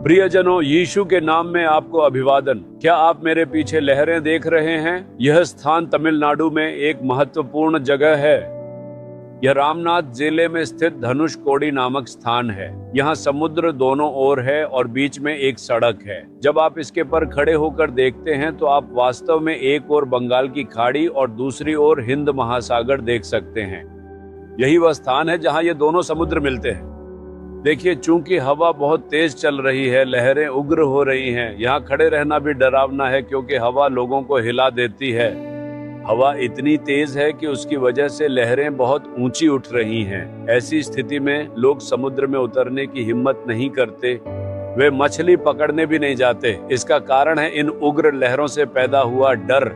प्रियजनों, यीशु के नाम में आपको अभिवादन। क्या आप मेरे पीछे लहरें देख रहे हैं? यह स्थान तमिलनाडु में एक महत्वपूर्ण जगह है। यह रामनाथ जिले में स्थित धनुषकोडी नामक स्थान है। यहाँ समुद्र दोनों ओर है और बीच में एक सड़क है। जब आप इसके पर खड़े होकर देखते हैं तो आप वास्तव में एक ओर बंगाल की खाड़ी और दूसरी ओर हिंद महासागर देख सकते हैं। यही वह स्थान है जहाँ ये दोनों समुद्र मिलते हैं। देखिए, चूंकि हवा बहुत तेज चल रही है, लहरें उग्र हो रही हैं। यहाँ खड़े रहना भी डरावना है क्योंकि हवा लोगों को हिला देती है। हवा इतनी तेज है कि उसकी वजह से लहरें बहुत ऊंची उठ रही हैं। ऐसी स्थिति में लोग समुद्र में उतरने की हिम्मत नहीं करते। वे मछली पकड़ने भी नहीं जाते। इसका कारण है इन उग्र लहरों से पैदा हुआ डर।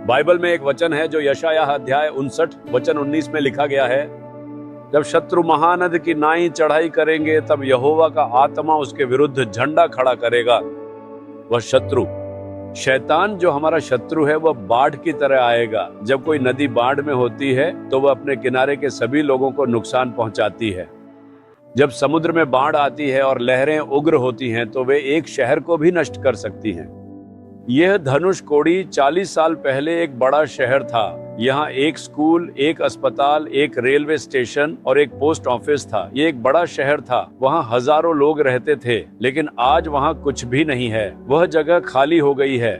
बाइबल में एक वचन है जो यशायाह अध्याय 59 वचन 19 में लिखा गया है, जब शत्रु महानद की नाई चढ़ाई करेंगे तब यहोवा का आत्मा उसके विरुद्ध झंडा खड़ा करेगा। वह शत्रु शैतान जो हमारा शत्रु है वह बाढ़ की तरह आएगा। जब कोई नदी बाढ़ में होती है तो वह अपने किनारे के सभी लोगों को नुकसान पहुंचाती है। जब समुद्र में बाढ़ आती है और लहरें उग्र होती हैं तो वे एक शहर को भी नष्ट कर सकती हैं। यह धनुषकोडी 40 साल पहले एक बड़ा शहर था। यहाँ एक स्कूल, एक अस्पताल, एक रेलवे स्टेशन और एक पोस्ट ऑफिस था। ये एक बड़ा शहर था। वहाँ हजारों लोग रहते थे, लेकिन आज वहाँ कुछ भी नहीं है। वह जगह खाली हो गई है।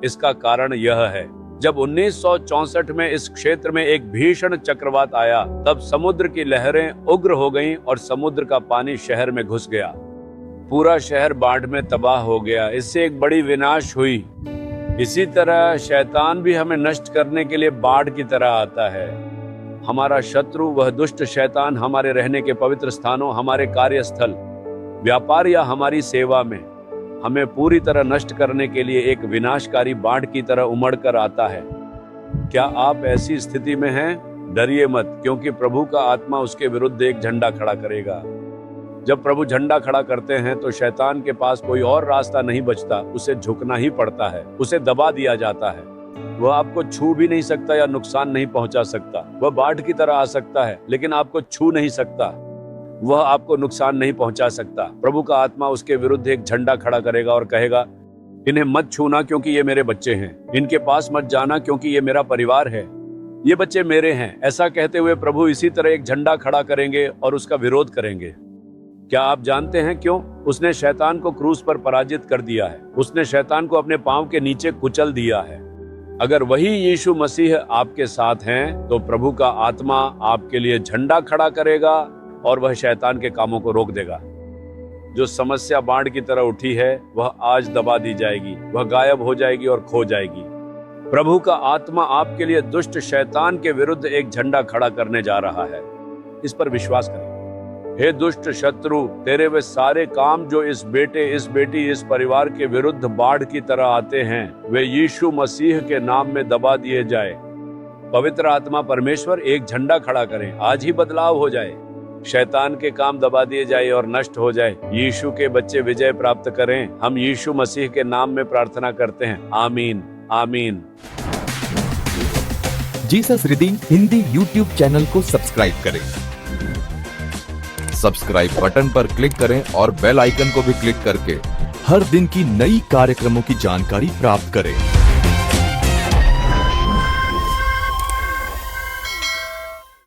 इसका कारण यह है, जब 1964 में इस क्षेत्र में एक भीषण चक्रवात आया, तब समुद्र की लहरें उग्र हो गईं और समुद्र का पानी शहर में घुस गया। पूरा शहर बाढ़ में तबाह हो गया। इससे एक बड़ी विनाश हुई। इसी तरह शैतान भी हमें नष्ट करने के लिए बाढ़ की तरह आता है। हमारा शत्रु, वह दुष्ट शैतान, हमारे रहने के पवित्र स्थानों, हमारे कार्यस्थल, व्यापार या हमारी सेवा में हमें पूरी तरह नष्ट करने के लिए एक विनाशकारी बाढ़ की तरह उमड़ कर आता है। क्या आप ऐसी स्थिति में हैं? डरिए मत, क्योंकि प्रभु का आत्मा उसके विरुद्ध एक झंडा खड़ा करेगा। जब प्रभु झंडा खड़ा करते हैं तो शैतान के पास कोई और रास्ता नहीं बचता। उसे झुकना ही पड़ता है। उसे दबा दिया जाता है। वह आपको छू भी नहीं सकता या नुकसान नहीं पहुंचा सकता। वह बाढ़ की तरह आ सकता है, लेकिन आपको छू नहीं सकता। वह आपको नुकसान नहीं पहुंचा सकता। प्रभु का आत्मा उसके विरुद्ध एक झंडा खड़ा करेगा और कहेगा, इन्हें मत छूना क्योंकि ये मेरे बच्चे हैं। इनके पास मत जाना क्योंकि ये मेरा परिवार है। ये बच्चे मेरे हैं। ऐसा कहते हुए प्रभु इसी तरह एक झंडा खड़ा करेंगे और उसका विरोध करेंगे। क्या आप जानते हैं क्यों? उसने शैतान को क्रूस पर पराजित कर दिया है। उसने शैतान को अपने पांव के नीचे कुचल दिया है। अगर वही यीशु मसीह आपके साथ हैं तो प्रभु का आत्मा आपके लिए झंडा खड़ा करेगा और वह शैतान के कामों को रोक देगा। जो समस्या बाढ़ की तरह उठी है वह आज दबा दी जाएगी। वह गायब हो जाएगी और खो जाएगी। प्रभु का आत्मा आपके लिए दुष्ट शैतान के विरुद्ध एक झंडा खड़ा करने जा रहा है। इस पर विश्वास करें। हे दुष्ट शत्रु, तेरे वे सारे काम जो इस बेटे, इस बेटी, इस परिवार के विरुद्ध बाढ़ की तरह आते हैं, वे यीशु मसीह के नाम में दबा दिए जाए। पवित्र आत्मा परमेश्वर एक झंडा खड़ा करें। आज ही बदलाव हो जाए। शैतान के काम दबा दिए जाए और नष्ट हो जाए। यीशु के बच्चे विजय प्राप्त करें। हम यीशु मसीह के नाम में प्रार्थना करते हैं। आमीन, आमीन। Jesus redeem Hindi YouTube channel को सब्सक्राइब करें। सब्सक्राइब बटन पर क्लिक करें और बेल आइकन को भी क्लिक करके हर दिन की नई कार्यक्रमों की जानकारी प्राप्त करें।